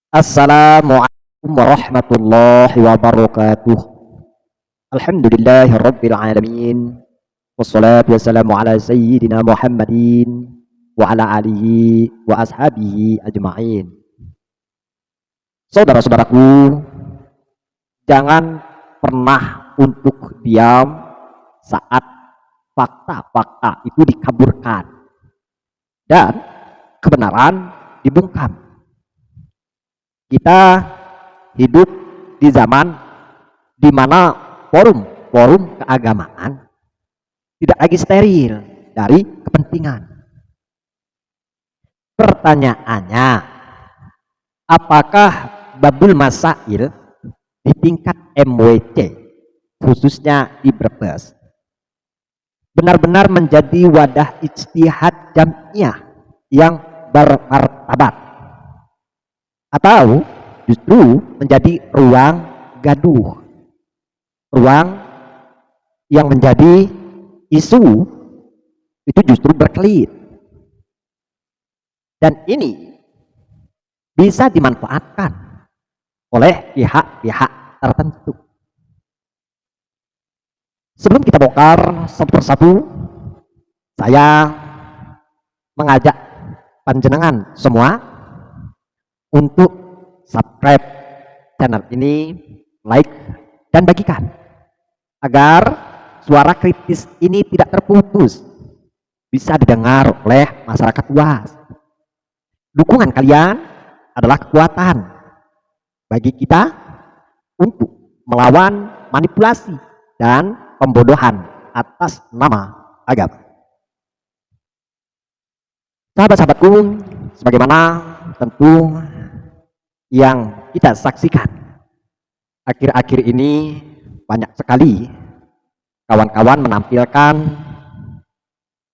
Assalamualaikum warahmatullahi wabarakatuh. Alhamdulillahirabbil alamin. Wassalatu wassalamu ala sayyidina Muhammadin wa ala alihi wa ashabihi ajma'in. Saudara-saudaraku, jangan pernah untuk diam saat fakta-fakta itu dikaburkan dan kebenaran dibungkam. Kita hidup di zaman di mana forum-forum keagamaan tidak lagi steril dari kepentingan. Pertanyaannya, apakah babul masail di tingkat MWC, khususnya di Brebes, benar-benar menjadi wadah ijtihad jamiah yang bermartabat, atau justru menjadi ruang gaduh, ruang yang menjadi isu itu justru berkelit, dan ini bisa dimanfaatkan oleh pihak-pihak tertentu. Sebelum kita bongkar satu persatu, saya mengajak panjenengan semua untuk subscribe channel ini, like, dan bagikan agar suara kritis ini tidak terputus, bisa didengar oleh masyarakat luas. Dukungan kalian adalah kekuatan bagi kita untuk melawan manipulasi dan pembodohan atas nama agama. Sahabat-sahabatku, sebagaimana tentu yang kita saksikan akhir-akhir ini, banyak sekali kawan-kawan menampilkan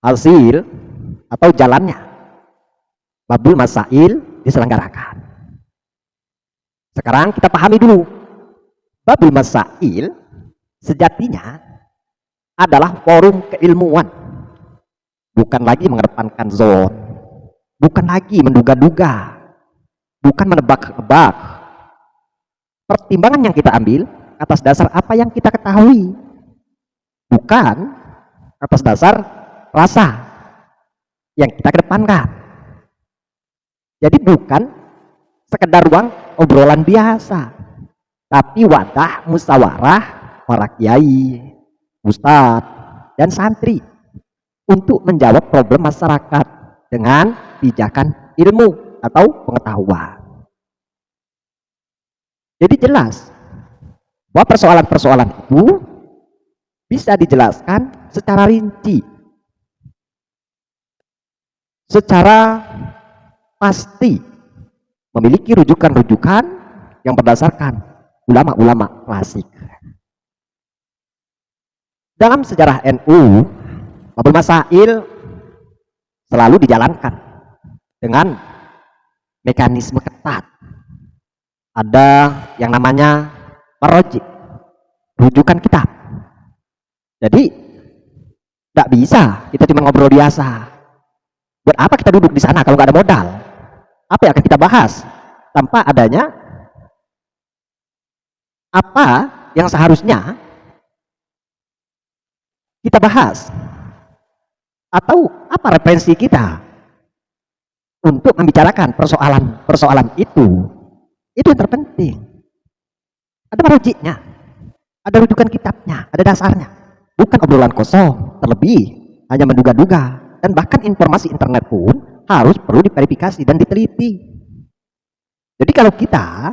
hasil atau jalannya babul masail diselenggarakan. Sekarang kita pahami dulu, babul masail sejatinya adalah forum keilmuan, bukan lagi mengedepankan zon, bukan lagi menduga-duga, bukan menebak-nebak. Pertimbangan yang kita ambil atas dasar apa yang kita ketahui, bukan atas dasar rasa yang kita kedepankan. Jadi bukan sekedar ruang obrolan biasa, tapi wadah musyawarah para kiai, ustadz, dan santri untuk menjawab problem masyarakat dengan pijakan ilmu atau pengetahuan. Jadi jelas bahwa persoalan-persoalan itu bisa dijelaskan secara rinci, secara pasti, memiliki rujukan-rujukan yang berdasarkan ulama-ulama klasik. Dalam sejarah NU, babul masail selalu dijalankan dengan mekanisme ketat. Ada yang namanya marojik, rujukan kitab. Jadi tidak bisa kita cuma ngobrol biasa. Buat apa kita duduk di sana kalau nggak ada modal? Apa yang akan kita bahas tanpa adanya apa yang seharusnya kita bahas, atau apa referensi kita untuk membicarakan persoalan-persoalan itu yang terpenting. Ada marojiknya, ada rujukan kitabnya, ada dasarnya, bukan obrolan kosong, terlebih hanya menduga-duga, dan bahkan informasi internet pun harus perlu diverifikasi dan diteliti. Jadi kalau kita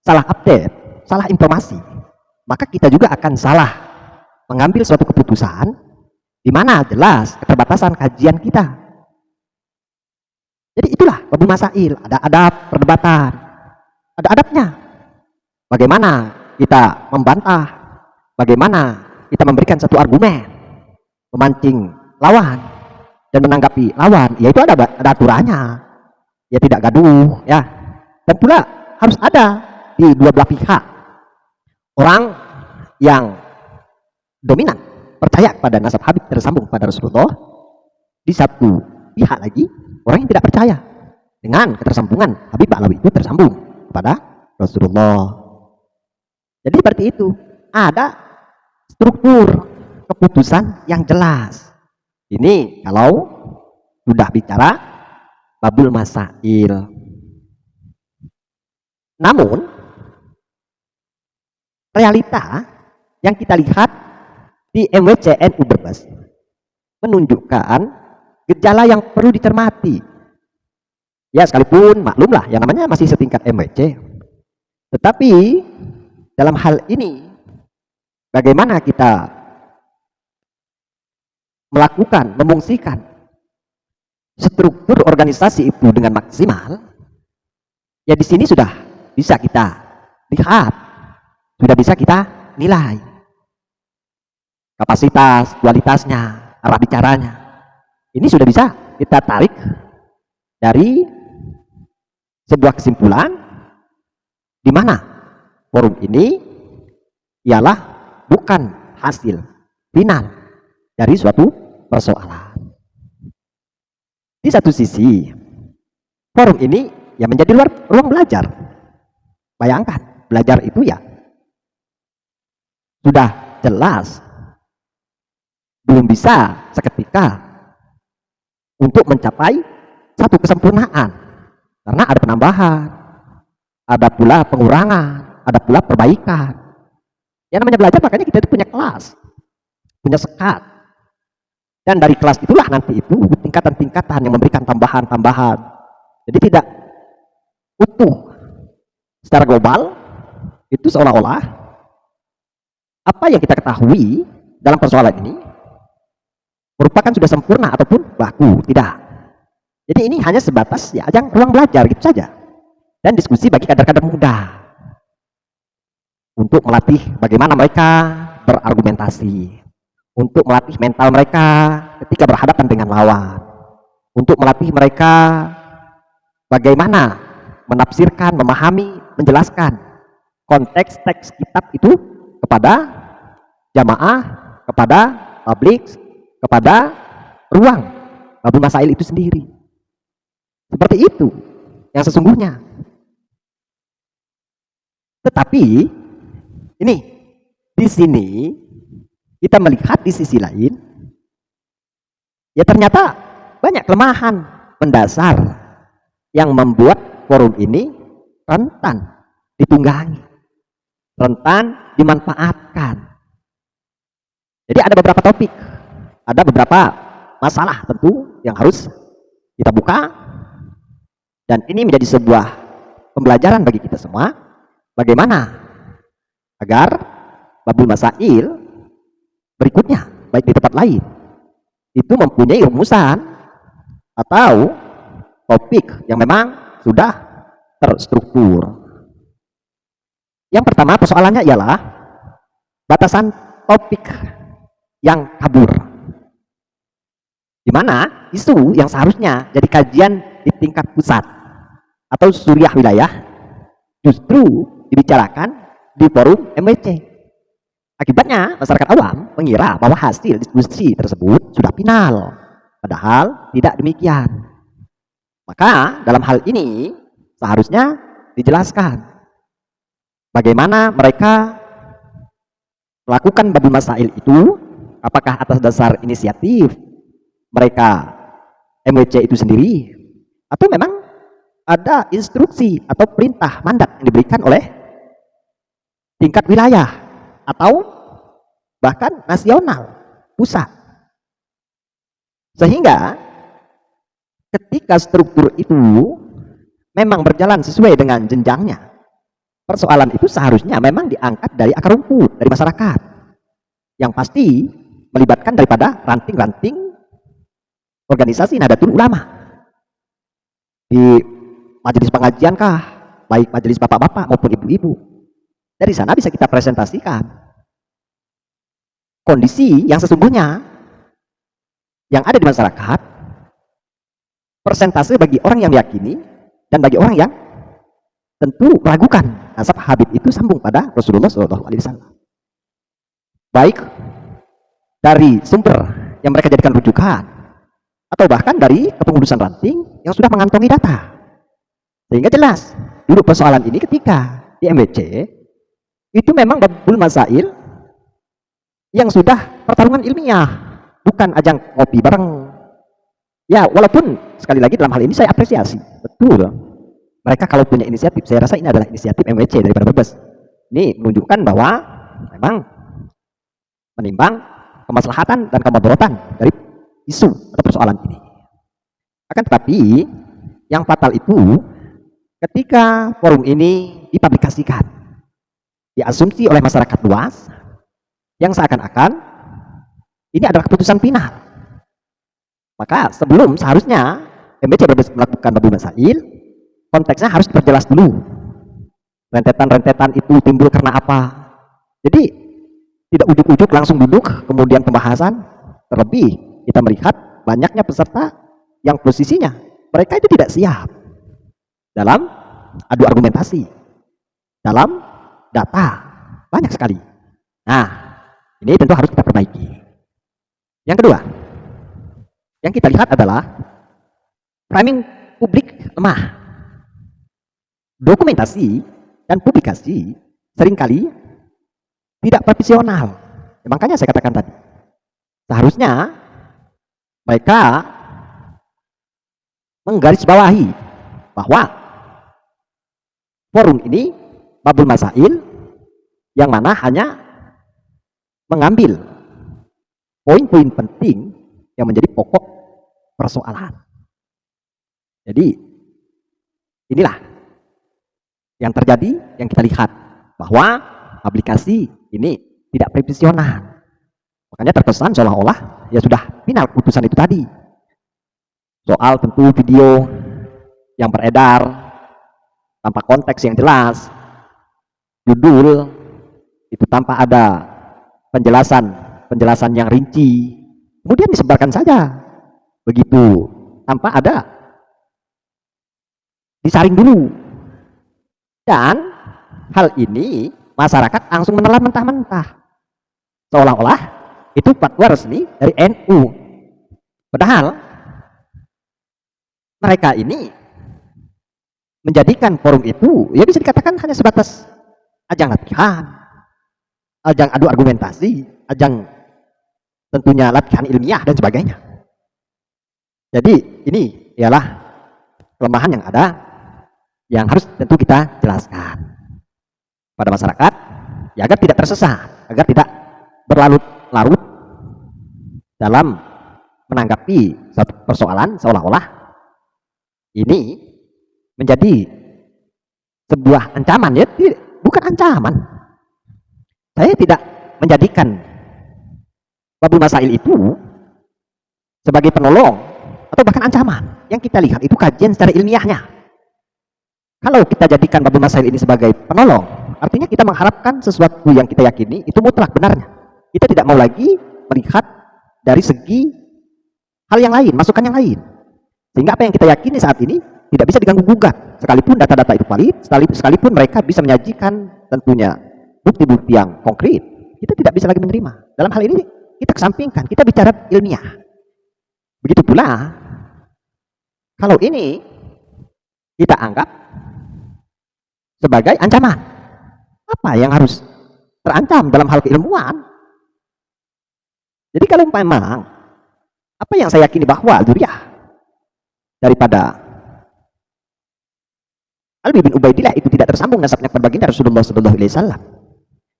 salah update, salah informasi, maka kita juga akan salah mengambil suatu keputusan di mana jelas keterbatasan kajian kita. Jadi itulah babul masail, ada adab perdebatan, ada adabnya. Bagaimana kita membantah, bagaimana kita memberikan satu argumen, memancing lawan dan menanggapi lawan, yaitu ada aturannya, ya tidak gaduh, ya. Dan pula harus ada di dua belah pihak orang yang dominan percaya pada nasab Habib tersambung pada Rasulullah, di satu pihak lagi orang yang tidak percaya dengan ketersambungan Habib Alawi itu tersambung kepada Rasulullah. Jadi seperti itu, ada struktur keputusan yang jelas. Ini kalau sudah bicara babul masail. Namun realita yang kita lihat di MWCNU Brebes menunjukkan gejala yang perlu dicermati. Ya, sekalipun maklumlah yang namanya masih setingkat MWC, tetapi dalam hal ini bagaimana kita melakukan, memungsikan struktur organisasi itu dengan maksimal, ya di sini sudah bisa kita lihat, sudah bisa kita nilai kapasitas, kualitasnya, arah bicaranya. Ini sudah bisa kita tarik dari sebuah kesimpulan di mana forum ini ialah bukan hasil final dari suatu persoalan. Di satu sisi, forum ini ya menjadi ruang belajar. Bayangkan, belajar itu ya sudah jelas belum bisa seketika untuk mencapai satu kesempurnaan, karena ada penambahan, ada pula pengurangan, ada pula perbaikan. Yang namanya belajar, makanya kita itu punya kelas, punya sekat, dan dari kelas itulah nanti itu tingkatan-tingkatan yang memberikan tambahan-tambahan. Jadi tidak utuh secara global, itu seolah-olah apa yang kita ketahui dalam persoalan ini merupakan sudah sempurna ataupun baku, tidak. Jadi ini hanya sebatas ya ajang ruang belajar gitu saja, dan diskusi bagi kader-kader muda untuk melatih bagaimana mereka berargumentasi, untuk melatih mental mereka ketika berhadapan dengan lawan, untuk melatih mereka bagaimana menafsirkan, memahami, menjelaskan konteks teks kitab itu kepada jamaah, kepada publik, kepada ruang babul masail itu sendiri. Seperti itu yang sesungguhnya. Tetapi ini di sini kita melihat di sisi lain, ya ternyata banyak kelemahan mendasar yang membuat forum ini rentan ditunggangi, rentan dimanfaatkan. Jadi ada beberapa topik, ada beberapa masalah tentu yang harus kita buka, dan ini menjadi sebuah pembelajaran bagi kita semua bagaimana agar babul masail berikutnya baik di tempat lain itu mempunyai rumusan atau topik yang memang sudah terstruktur. Yang pertama persoalannya ialah batasan topik yang kabur, di mana isu yang seharusnya jadi kajian di tingkat pusat atau suriah wilayah justru dibicarakan di forum MWC. Akibatnya masyarakat awam mengira bahwa hasil diskusi tersebut sudah final, padahal tidak demikian. Maka dalam hal ini seharusnya dijelaskan bagaimana mereka melakukan babul masail itu, apakah atas dasar inisiatif mereka MWC itu sendiri, atau memang ada instruksi atau perintah mandat yang diberikan oleh tingkat wilayah atau bahkan nasional, pusat. Sehingga ketika struktur itu memang berjalan sesuai dengan jenjangnya, persoalan itu seharusnya memang diangkat dari akar rumput, dari masyarakat, yang pasti melibatkan daripada ranting-ranting organisasi Nahdlatul Ulama di majelis pengajian kah, baik majelis bapak-bapak maupun ibu-ibu. Dari sana bisa kita presentasikan kondisi yang sesungguhnya yang ada di masyarakat, persentase bagi orang yang meyakini dan bagi orang yang tentu meragukan nasab Habib itu sambung pada Rasulullah SAW. Baik dari sumber yang mereka jadikan rujukan, atau bahkan dari kepengurusan ranting yang sudah mengantongi data, sehingga jelas duduk persoalan ini ketika di MWC itu memang babul masail yang sudah pertarungan ilmiah, bukan ajang ngopi bareng. Ya, walaupun sekali lagi dalam hal ini saya apresiasi, betul. Mereka kalau punya inisiatif, saya rasa ini adalah inisiatif MWC daripada Brebes. Ini menunjukkan bahwa memang menimbang kemaslahatan dan kemadharatan dari isu atau persoalan ini. Akan tetapi yang fatal itu ketika forum ini dipublikasikan, diasumsi oleh masyarakat luas, yang seakan-akan ini adalah keputusan final. Maka sebelum seharusnya MBC melakukan babul masail, konteksnya harus diperjelas dulu. Rentetan-rentetan itu timbul karena apa? Jadi tidak ujuk-ujuk langsung duduk kemudian pembahasan. Terlebih kita melihat banyaknya peserta yang posisinya mereka itu tidak siap dalam adu argumentasi, dalam data, banyak sekali. Nah, ini tentu harus kita perbaiki. Yang kedua, yang kita lihat adalah framing publik lemah. Dokumentasi dan publikasi seringkali tidak profesional. Ya, makanya saya katakan tadi, seharusnya mereka menggarisbawahi bahwa forum ini babul masail yang mana hanya mengambil poin-poin penting yang menjadi pokok persoalan. Jadi inilah yang terjadi, yang kita lihat bahwa aplikasi ini tidak profesional. Makanya terkesan seolah-olah ya sudah final putusan itu tadi. Soal tentu video yang beredar tanpa konteks yang jelas, judul itu tanpa ada penjelasan yang rinci, kemudian disebarkan saja begitu tanpa ada disaring dulu. Dan hal ini masyarakat langsung menelan mentah-mentah seolah-olah itu fatwa resmi dari NU, padahal mereka ini menjadikan forum itu ya bisa dikatakan hanya sebatas ajang latihan, ajang adu argumentasi, ajang tentunya latihan ilmiah dan sebagainya. Jadi ini ialah kelemahan yang ada yang harus tentu kita jelaskan pada masyarakat ya agar tidak tersesat, agar tidak berlarut-larut dalam menanggapi satu persoalan seolah-olah ini menjadi sebuah ancaman. Ya bukan ancaman. Saya tidak menjadikan babul masail itu sebagai penolong atau bahkan ancaman. Yang kita lihat itu kajian secara ilmiahnya. Kalau kita jadikan babul masail ini sebagai penolong, artinya kita mengharapkan sesuatu yang kita yakini itu mutlak benarnya. Kita tidak mau lagi melihat dari segi hal yang lain, masukan yang lain. Sehingga apa yang kita yakini saat ini tidak bisa diganggu-gugat. Sekalipun data-data itu valid, sekalipun mereka bisa menyajikan tentunya bukti-bukti yang konkret, kita tidak bisa lagi menerima. Dalam hal ini kita kesampingkan, kita bicara ilmiah. Begitu pula kalau ini kita anggap sebagai ancaman. Apa yang harus terancam dalam hal keilmuan? Jadi kalau memang apa yang saya yakini bahwa Al-Duriyah daripada Alwi bin Ubaidillah itu tidak tersambung nasabnya kepada baginda Rasulullah SAW.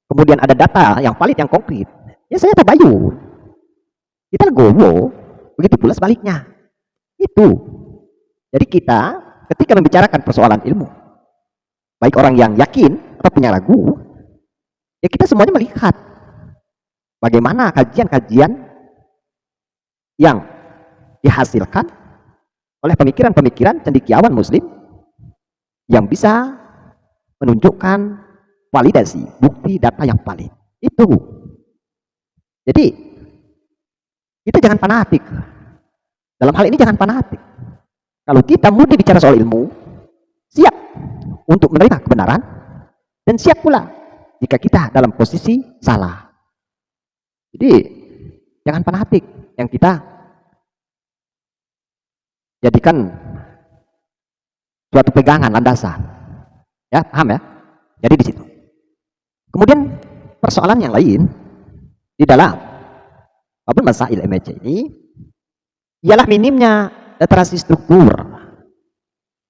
Kemudian ada data yang valid, yang konkret. Ya saya tabayun. Kita legowo. Begitu pula sebaliknya. Itu. Jadi kita ketika membicarakan persoalan ilmu, baik orang yang yakin atau punya ragu, ya kita semuanya melihat bagaimana kajian-kajian yang dihasilkan oleh pemikiran-pemikiran cendekiawan muslim yang bisa menunjukkan validasi bukti data yang valid itu. Jadi kita jangan fanatik dalam hal ini, jangan fanatik. Kalau kita mudi bicara soal ilmu, siap untuk menerima kebenaran dan siap pula jika kita dalam posisi salah. Jadi jangan fanatik yang kita jadikan suatu pegangan, landasan. Ya, paham ya? Jadi di situ. Kemudian persoalan yang lain di dalam babul masail MHC ini ialah minimnya literasi struktur.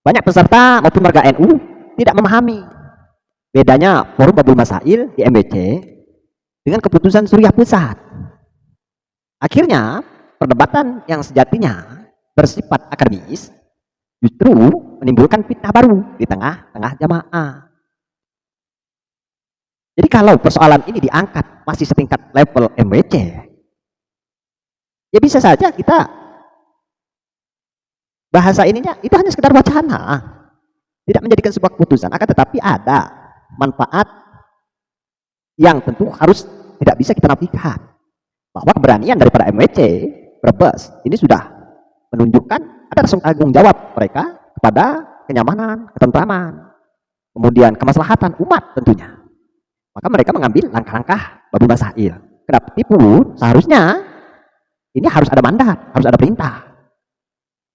Banyak peserta maupun warga NU tidak memahami bedanya forum babul masail di MBC dengan keputusan Suriah Pusat. Akhirnya perdebatan yang sejatinya bersifat akademis justru menimbulkan fitnah baru di tengah-tengah jamaah. Jadi kalau persoalan ini diangkat masih setingkat level MBC, ya bisa saja kita bahasa ininya itu hanya sekedar wacana, tidak menjadikan sebuah keputusan, akan tetapi ada manfaat yang tentu harus tidak bisa kita nafikan, bahwa keberanian daripada MWC Brebes ini sudah menunjukkan ada rasa tanggung jawab mereka kepada kenyamanan, ketentraman, kemudian kemaslahatan umat tentunya. Maka mereka mengambil langkah-langkah babul masail. Kenapa pun seharusnya ini harus ada mandat, harus ada perintah.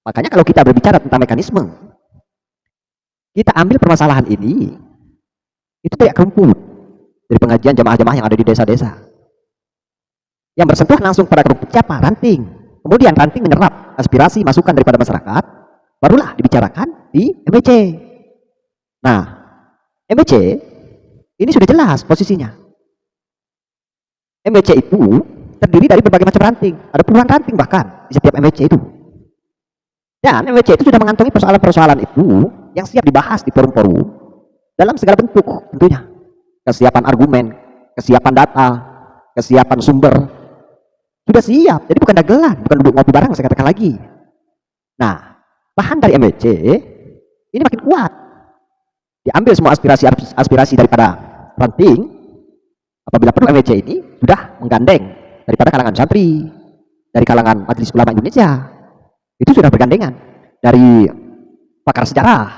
Makanya kalau kita berbicara tentang mekanisme, kita ambil permasalahan ini, itu tidak rumput dari pengajian jamaah-jamaah yang ada di desa-desa. Yang bersentuhan langsung pada rumput siapa? Ranting. Kemudian ranting menyerap aspirasi, masukan daripada masyarakat, barulah dibicarakan di MBC. Nah, MBC ini sudah jelas posisinya. MBC itu terdiri dari berbagai macam ranting. Ada puluhan ranting bahkan di setiap MBC itu. Dan MBC itu sudah mengantongi persoalan-persoalan itu yang siap dibahas di forum-forum dalam segala bentuk tentunya. Kesiapan argumen, kesiapan data, kesiapan sumber, sudah siap. Jadi bukan dagelan, bukan duduk ngopi bareng saya katakan lagi. Nah, bahan dari MBC ini makin kuat. Diambil semua aspirasi daripada ranting, apabila perlu MWC ini sudah menggandeng daripada kalangan santri, dari kalangan Majelis Ulama Indonesia, itu sudah bergandengan dari pakar sejarah,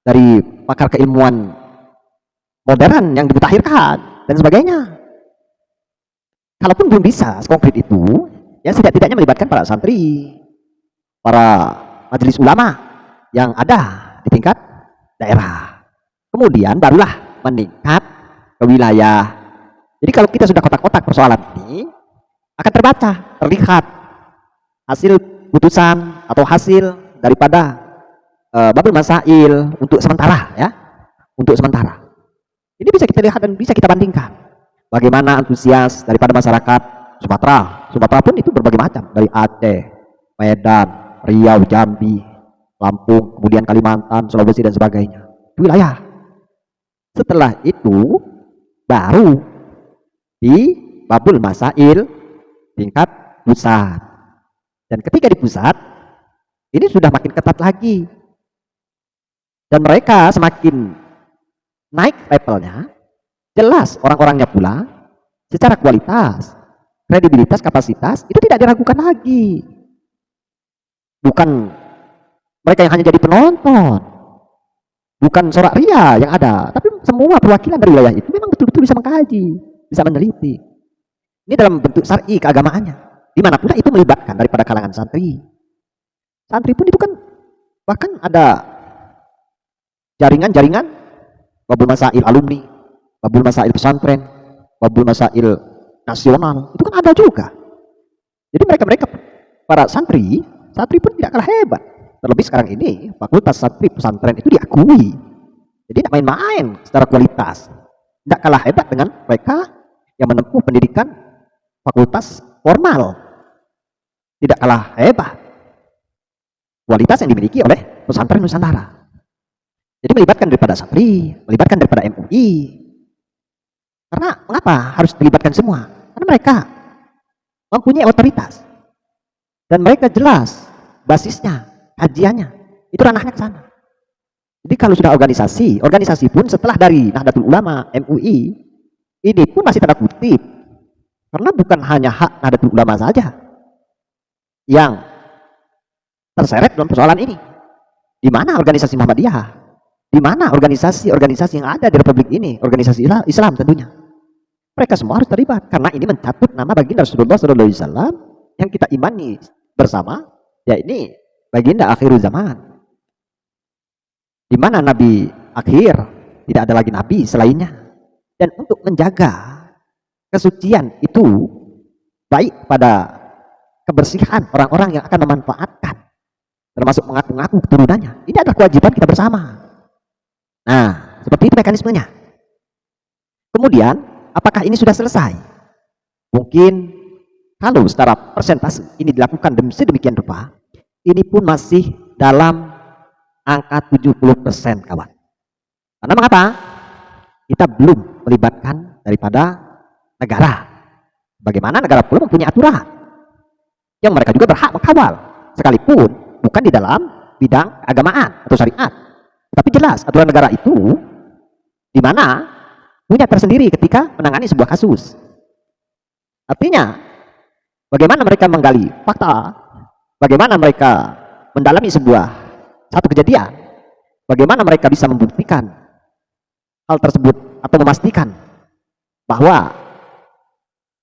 dari pakar keilmuan modern yang dimutakhirkan dan sebagainya. Kalaupun belum bisa konkret itu, ya setidak-tidaknya melibatkan para santri, para Majelis Ulama yang ada di tingkat daerah. Kemudian barulah meningkat ke wilayah. Jadi kalau kita sudah kotak-kotak persoalan ini, akan terbaca, terlihat hasil putusan atau hasil daripada babul masail untuk sementara ya, untuk sementara. Ini bisa kita lihat dan bisa kita bandingkan bagaimana antusias daripada masyarakat Sumatera pun itu berbagai macam, dari Aceh, Medan, Riau, Jambi, Lampung, kemudian Kalimantan, Sulawesi dan sebagainya. Itu wilayah. Setelah itu baru di babul masail tingkat pusat. Dan ketika di pusat ini sudah makin ketat lagi. Dan mereka semakin naik levelnya, jelas orang-orangnya pula secara kualitas, kredibilitas, kapasitas itu tidak diragukan lagi. Bukan mereka yang hanya jadi penonton, bukan sorak ria yang ada, tapi semua perwakilan dari wilayah itu memang betul-betul bisa mengkaji, bisa meneliti. Ini dalam bentuk syar'i keagamaannya, dimanapun itu melibatkan daripada kalangan santri. Santri pun itu kan bahkan ada jaringan-jaringan babul masail alumni, babul masail pesantren, babul masail nasional, itu kan ada juga. Jadi mereka para santri pun tidak kalah hebat. Terlebih sekarang ini fakultas santri pesantren itu diakui. Jadi tidak main-main secara kualitas. Tidak kalah hebat dengan mereka yang menempuh pendidikan fakultas formal. Tidak kalah hebat kualitas yang dimiliki oleh pesantren Nusantara. Jadi melibatkan daripada santri, melibatkan daripada MUI. Karena mengapa harus dilibatkan semua? Karena mereka mempunyai otoritas. Dan mereka jelas basisnya, kajiannya, itu ranahnya ke sana. Jadi kalau sudah organisasi pun setelah dari Nahdlatul Ulama, MUI, ini pun masih tanda kutip. Karena bukan hanya hak Nahdlatul Ulama saja yang terseret dalam persoalan ini. Di mana organisasi Muhammadiyah? Di mana organisasi-organisasi yang ada di Republik ini, organisasi Islam tentunya. Mereka semua harus terlibat karena ini mencatut nama baginda Rasulullah SAW yang kita imani bersama, ya ini baginda akhirul zaman. Di mana Nabi akhir, tidak ada lagi nabi selainnya. Dan untuk menjaga kesucian itu baik pada kebersihan orang-orang yang akan memanfaatkan, termasuk mengaku-ngaku keturunannya, ini adalah kewajiban kita bersama. Nah, seperti itu mekanismenya. Kemudian, apakah ini sudah selesai? Mungkin kalau secara persentase ini dilakukan sedemikian rupa, ini pun masih dalam angka 70%, kawan. Karena mengapa? Kita belum melibatkan daripada negara. Bagaimana negara pula mempunyai aturan yang mereka juga berhak mengkawal, sekalipun bukan di dalam bidang keagamaan atau syariat. Tapi jelas aturan negara itu di mana punya tersendiri ketika menangani sebuah kasus. Artinya, bagaimana mereka menggali fakta, bagaimana mereka mendalami satu kejadian, bagaimana mereka bisa membuktikan hal tersebut atau memastikan bahwa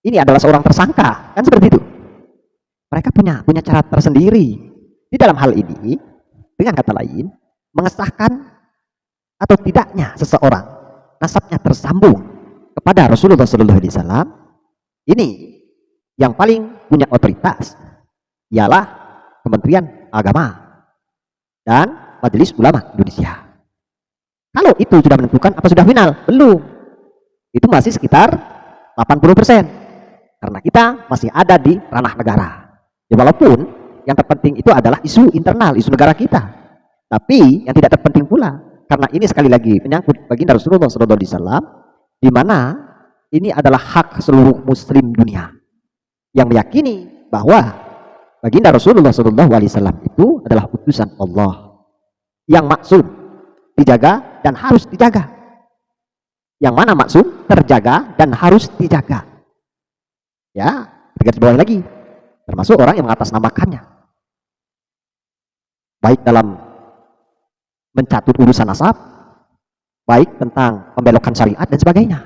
ini adalah seorang tersangka, kan seperti itu. Mereka punya cara tersendiri di dalam hal ini. Dengan kata lain, mengesahkan atau tidaknya seseorang nasabnya tersambung kepada Rasulullah SAW, ini yang paling punya otoritas ialah Kementerian Agama dan Majelis Ulama Indonesia. Kalau itu sudah menentukan, apa sudah final? Belum. Itu masih sekitar 80%. Karena kita masih ada di ranah negara. Ya, walaupun yang terpenting itu adalah isu internal, isu negara kita. Tapi yang tidak terpenting pula, karena ini sekali lagi menyangkut baginda Rasulullah SAW, di mana ini adalah hak seluruh muslim dunia yang meyakini bahwa baginda Rasulullah SAW itu adalah utusan Allah yang maksum, dijaga dan harus dijaga. Yang mana maksum, terjaga dan harus dijaga. Ya, garis bawah lagi, termasuk orang yang mengatasnamakannya, baik dalam mencatut urusan nasab, baik tentang pembelokan syariat dan sebagainya.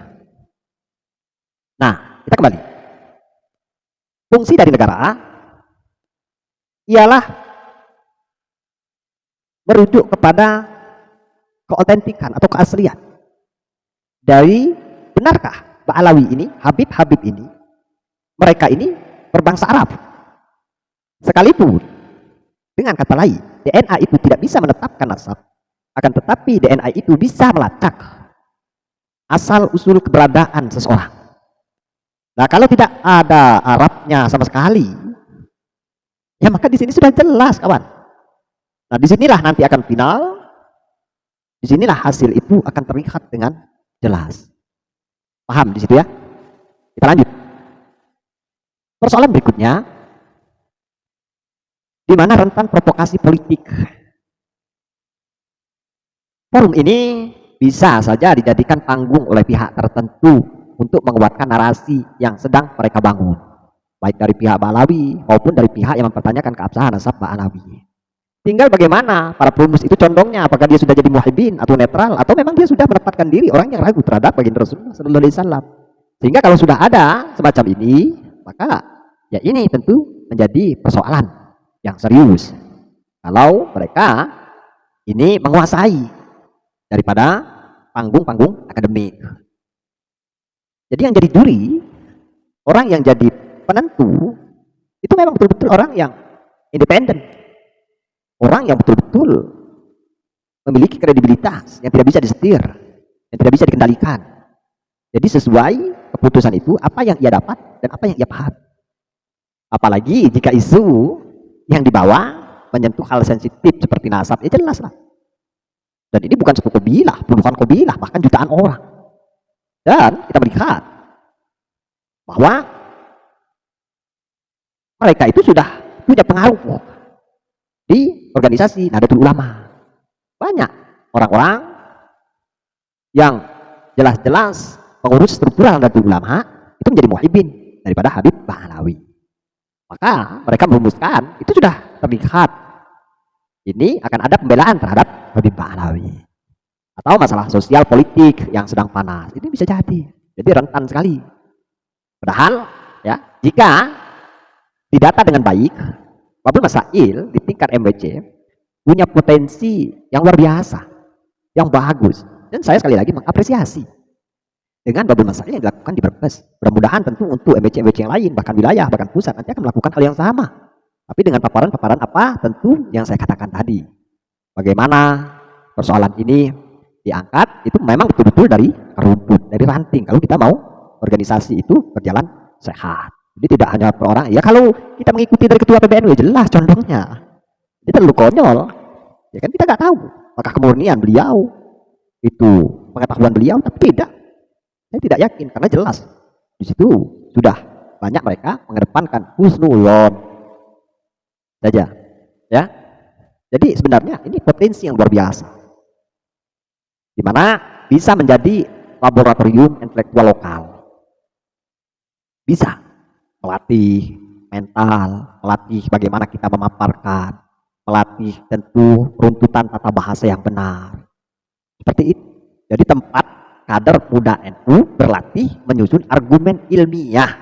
Nah, kita kembali. Fungsi dari negara ialah merujuk kepada keautentikan atau keaslian dari benarkah Ba'alawi ini, Habib-Habib ini, mereka ini berbangsa Arab. Sekalipun dengan kata lain, DNA itu tidak bisa menetapkan nasab, akan tetapi DNA itu bisa melacak asal usul keberadaan seseorang. Nah, kalau tidak ada Arabnya sama sekali, ya maka di sini sudah jelas, kawan. Nah, disinilah nanti akan final, disinilah hasil itu akan terlihat dengan jelas. Paham di situ ya? Kita lanjut. Persoalan berikutnya, di mana rentan provokasi politik. Forum ini bisa saja dijadikan panggung oleh pihak tertentu untuk menguatkan narasi yang sedang mereka bangun, baik dari pihak Ba'alawi maupun dari pihak yang mempertanyakan keabsahan nasab Ba'alawi. Tinggal bagaimana para perumus itu condongnya, apakah dia sudah jadi muhibbin atau netral, atau memang dia sudah menempatkan diri orang yang ragu terhadap baginda Rasulullah SAW. Sehingga kalau sudah ada semacam ini, maka ya ini tentu menjadi persoalan yang serius. Kalau mereka ini menguasai daripada panggung-panggung akademik. Jadi yang jadi juri, orang yang jadi penentu, itu memang betul-betul orang yang independen. Orang yang betul-betul memiliki kredibilitas yang tidak bisa disetir, yang tidak bisa dikendalikan. Jadi sesuai keputusan itu, apa yang ia dapat dan apa yang ia paham. Apalagi jika isu yang dibawa menyentuh hal sensitif seperti nasab, ya jelas lah. Dan ini bukan satu kabilah, puluhan kabilah, bahkan jutaan orang. Dan kita melihat bahwa mereka itu sudah punya pengaruh di organisasi Nahdlatul Ulama. Banyak orang-orang yang jelas-jelas pengurus struktural Nahdlatul Ulama itu menjadi muhibbin daripada Habib Ba'alawi. Maka mereka merumuskan, itu sudah terlihat ini akan ada pembelaan terhadap Habib Ba'alawi. Atau masalah sosial politik yang sedang panas, ini bisa jadi rentan sekali. Padahal ya, jika didata dengan baik, Wabul Masail di tingkat MWC punya potensi yang luar biasa. yang bagus. Dan saya sekali lagi mengapresiasi dengan Babul Masail yang dilakukan di Brebes. Mudah-mudahan tentu untuk MBC-MBC yang lain, bahkan wilayah, bahkan pusat, nanti akan melakukan hal yang sama. Tapi dengan paparan-paparan apa? Tentu yang saya katakan tadi. Bagaimana persoalan ini diangkat, itu memang betul-betul dari rumput, dari ranting. Kalau kita mau organisasi itu berjalan sehat. Jadi tidak hanya per orang. Ya kalau kita mengikuti dari ketua PBNU, ya jelas condongnya. Itu terlalu konyol. Ya kan kita nggak tahu apakah kemurnian beliau itu pengetahuan beliau, tapi tidak. Saya tidak yakin karena jelas di situ sudah banyak mereka mengedepankan husnuzon saja, ya. Jadi sebenarnya ini potensi yang luar biasa, di mana bisa menjadi laboratorium intelektual lokal, bisa melatih mental, melatih bagaimana kita memaparkan, melatih tentu runtutan tata bahasa yang benar, seperti itu. Jadi tempat kader muda NU berlatih menyusun argumen ilmiah.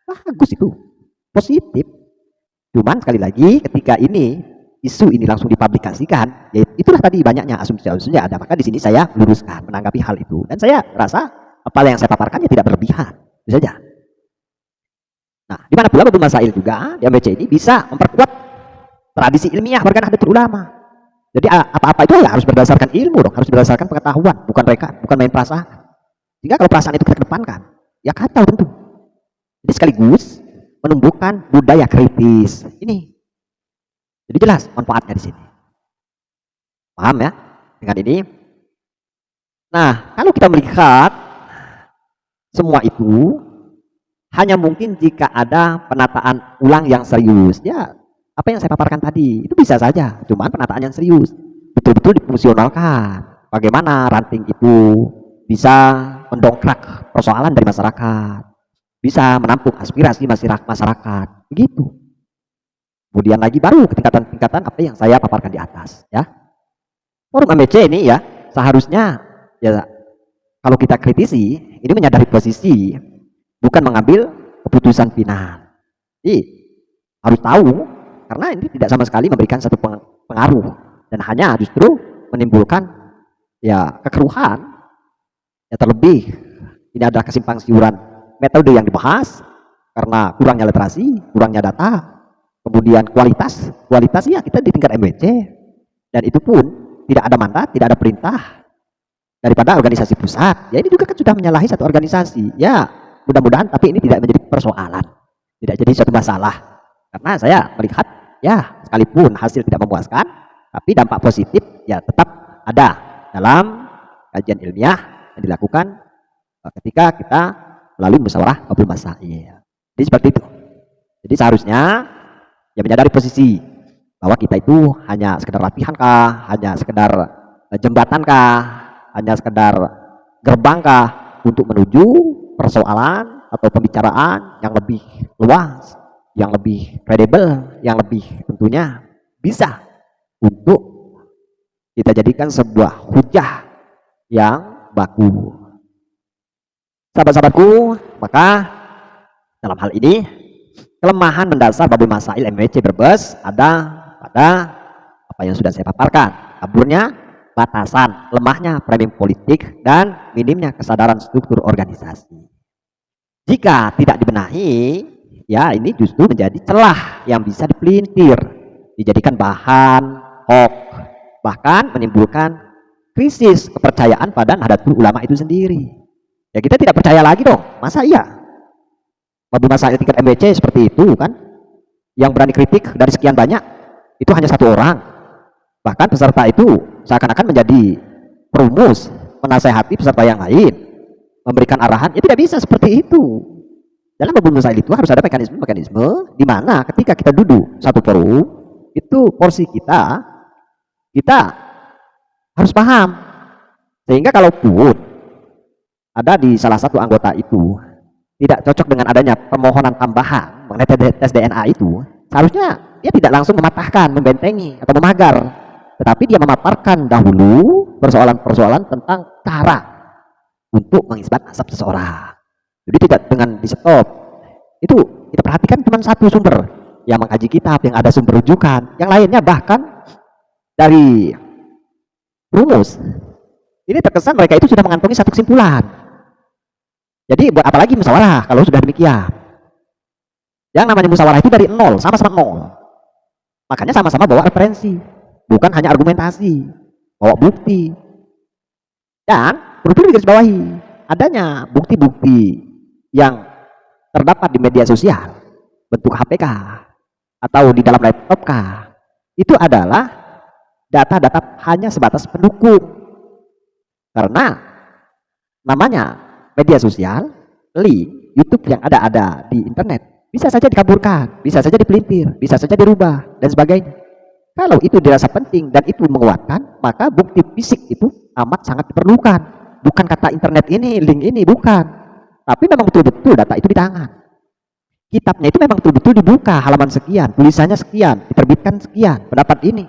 Bagus itu, positif. Cuman sekali lagi ketika ini isu ini langsung dipublikasikan, ya itulah tadi banyaknya asumsi-asumsi ada. Maka di sini saya luruskan menanggapi hal itu. Dan saya rasa apa yang saya paparkan ya tidak berlebihan, itu saja. Nah, di mana pula Babul Masail juga di MBC ini bisa memperkuat tradisi ilmiah warga Nahdlatul Ulama. Jadi apa-apa itu ya harus berdasarkan ilmu dong, harus berdasarkan pengetahuan, bukan mereka, bukan main perasaan. Sehingga kalau perasaan itu kita kedepankan, ya kacau tentu. Jadi sekaligus menumbuhkan budaya kritis. Ini. Jadi jelas manfaatnya di sini. Paham ya dengan ini? Nah, kalau kita melihat semua itu hanya mungkin jika ada penataan ulang yang serius. Ya, apa yang saya paparkan tadi itu bisa saja, cuman penataan yang serius, betul-betul difungsionalkan. Bagaimana ranting itu bisa mendongkrak persoalan dari masyarakat, bisa menampung aspirasi masyarakat, begitu. Kemudian lagi baru tingkatan-tingkatan apa yang saya paparkan di atas, ya. Forum MBC ini ya seharusnya ya kalau kita kritisi ini menyadari posisi, bukan mengambil keputusan final. Jadi harus tahu karena ini tidak sama sekali memberikan satu pengaruh dan hanya justru menimbulkan ya kekeruhan. Ya terlebih ini adalah kesimpang siuran metode yang dibahas karena kurangnya literasi, kurangnya data, kemudian kualitas ya kita di tingkat MBC dan itu pun tidak ada mandat, tidak ada perintah daripada organisasi pusat. Ya ini juga kan sudah menyalahi satu organisasi. Ya mudah-mudahan tapi ini tidak menjadi persoalan, tidak jadi suatu masalah karena saya melihat ya sekalipun hasil tidak memuaskan tapi dampak positif ya tetap ada dalam kajian ilmiah yang dilakukan ketika kita melalui musyawarah Babul Masail. Jadi seperti itu. Jadi seharusnya ya menyadari posisi bahwa kita itu hanya sekedar latihan kah, hanya sekedar jembatan kah, hanya sekedar gerbang kah untuk menuju persoalan atau pembicaraan yang lebih luas, yang lebih kredibel, yang lebih tentunya bisa untuk kita jadikan sebuah hujah yang baku. Sahabat-sahabatku, maka dalam hal ini kelemahan mendasar Babul Masail MBC Brebes ada pada apa yang sudah saya paparkan, kaburnya batasan, lemahnya framing politik dan minimnya kesadaran struktur organisasi. Jika tidak dibenahi, ya ini justru menjadi celah yang bisa dipelintir, dijadikan bahan hoax, bahkan menimbulkan krisis kepercayaan pada Nahdlatul Ulama itu sendiri. Ya kita tidak percaya lagi dong, masa iya Babul Masail tingkat MBC seperti itu kan, yang berani kritik dari sekian banyak itu hanya satu orang, bahkan peserta itu seakan-akan menjadi perumus, menasehati peserta yang lain, memberikan arahan. Ya tidak bisa seperti itu. Dalam Babul Masail itu harus ada mekanisme di mana ketika kita duduk satu forum itu porsi kita harus paham, sehingga kalaupun ada di salah satu anggota itu tidak cocok dengan adanya permohonan tambahan mengenai tes DNA itu, seharusnya dia tidak langsung mematahkan, membentengi atau memagar, tetapi dia memaparkan dahulu persoalan-persoalan tentang cara untuk mengisbat nasab seseorang. Jadi tidak dengan di stop. Itu kita perhatikan cuma satu sumber yang mengkaji kitab, yang ada sumber rujukan, yang lainnya bahkan dari rumus Ini terkesan mereka itu sudah mengantongi satu kesimpulan. Jadi buat apalagi musyawarah kalau sudah demikian. Yang namanya musyawarah itu dari nol, sama-sama nol. Makanya sama-sama bawa referensi, bukan hanya argumentasi, bawa bukti. Dan perlu digarisbawahi, adanya bukti-bukti yang terdapat di media sosial, bentuk HPK atau di dalam laptop kah, itu adalah data-data hanya sebatas pendukung. Karena namanya media sosial, link YouTube yang ada di internet bisa saja dikaburkan, bisa saja dipelintir, bisa saja dirubah dan sebagainya. Kalau itu dirasa penting dan itu menguatkan, maka bukti fisik itu amat sangat diperlukan. Bukan kata internet ini, link ini, bukan. Tapi memang betul-betul data itu di tangan. Kitabnya itu memang betul-betul dibuka, halaman sekian, tulisannya sekian, diterbitkan sekian, pendapat ini.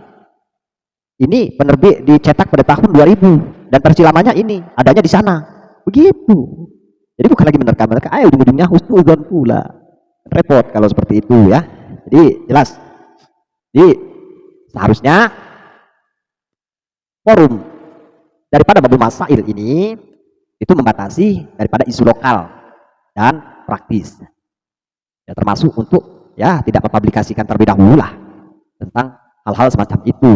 Ini penerbit dicetak pada tahun 2000 dan versi lamanya ini, adanya di sana. Begitu. Jadi bukan lagi menerka-menerka, ujung-ujungnya husnuzon pula. Repot kalau seperti itu ya. Jadi jelas. Jadi seharusnya forum daripada Babul Masail ini itu membatasi daripada isu lokal dan praktis. Ya, termasuk untuk ya tidak mempublikasikan terlebih dahulu lah tentang hal-hal semacam itu,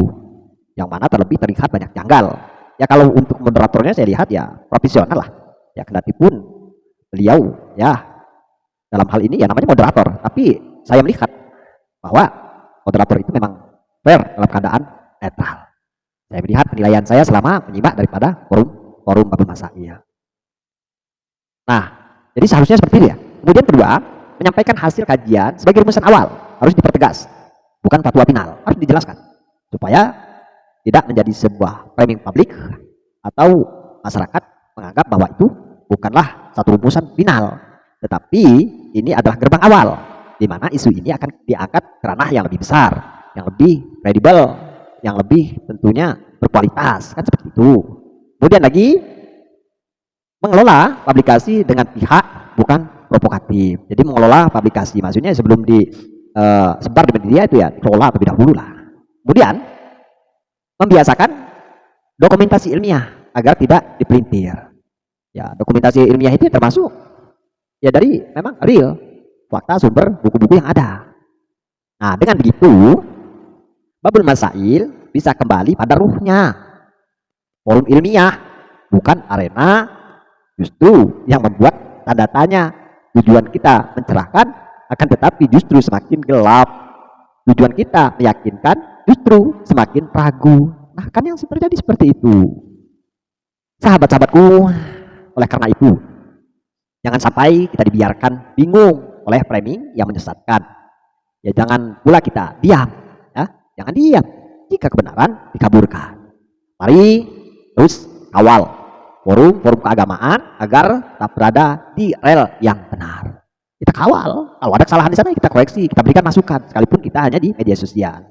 yang mana terlebih terlihat banyak janggal. Ya kalau untuk moderatornya saya lihat ya profesional lah. Ya kendati pun beliau ya dalam hal ini ya namanya moderator, tapi saya melihat bahwa moderator itu memang fair dalam keadaan netral. Saya melihat penilaian saya selama menyimak daripada forum Babul Masail. Nah, jadi seharusnya seperti itu ya. Kemudian kedua, menyampaikan hasil kajian sebagai rumusan awal harus dipertegas, bukan fatwa final, harus dijelaskan supaya tidak menjadi sebuah framing publik atau masyarakat menganggap bahwa itu bukanlah satu rumusan final, tetapi ini adalah gerbang awal di mana isu ini akan diangkat ke ranah yang lebih besar, yang lebih kredibel, yang lebih tentunya berkualitas, kan seperti itu. Kemudian lagi mengelola publikasi dengan pihak bukan provokatif. Jadi mengelola publikasi maksudnya sebelum disebar di media itu ya dikelola terlebih dahulu lah. Kemudian membiasakan dokumentasi ilmiah agar tidak dipelintir. Ya, dokumentasi ilmiah itu termasuk ya dari memang real fakta sumber buku-buku yang ada. Nah, dengan begitu Babul Masail bisa kembali pada ruhnya. Forum ilmiah bukan arena justru yang membuat tanda tanya. Tujuan kita mencerahkan, akan tetapi justru semakin gelap. Tujuan kita meyakinkan, justru semakin ragu. Nah, kan yang terjadi seperti itu. Sahabat-sahabatku, oleh karena itu, jangan sampai kita dibiarkan bingung oleh framing yang menyesatkan. Ya jangan pula kita diam, ya jangan diam jika kebenaran dikaburkan. Mari terus kawal forum keagamaan agar tetap berada di rel yang benar. Kita kawal, kalau ada kesalahan di sana kita koreksi, kita berikan masukan, sekalipun kita hanya di media sosial.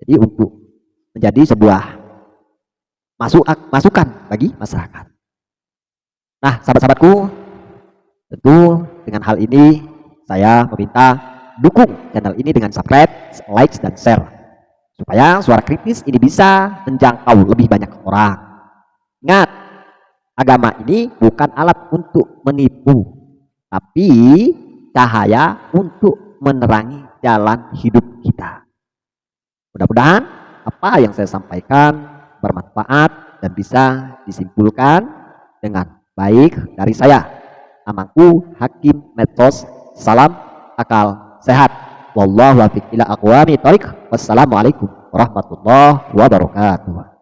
Jadi untuk menjadi sebuah masukan bagi masyarakat. Nah, sahabat-sahabatku, tentu dengan hal ini saya meminta dukung channel ini dengan subscribe, like, dan share, supaya suara kritis ini bisa menjangkau lebih banyak orang. Ingat, agama ini bukan alat untuk menipu, tapi cahaya untuk menerangi jalan hidup kita. Mudah-mudahan apa yang saya sampaikan bermanfaat dan bisa disimpulkan dengan baik dari saya, Amangku Hakim Medsos. Salam akal sehat. Wallahu a'lam bishawab. Wassalamualaikum warahmatullahi wabarakatuh.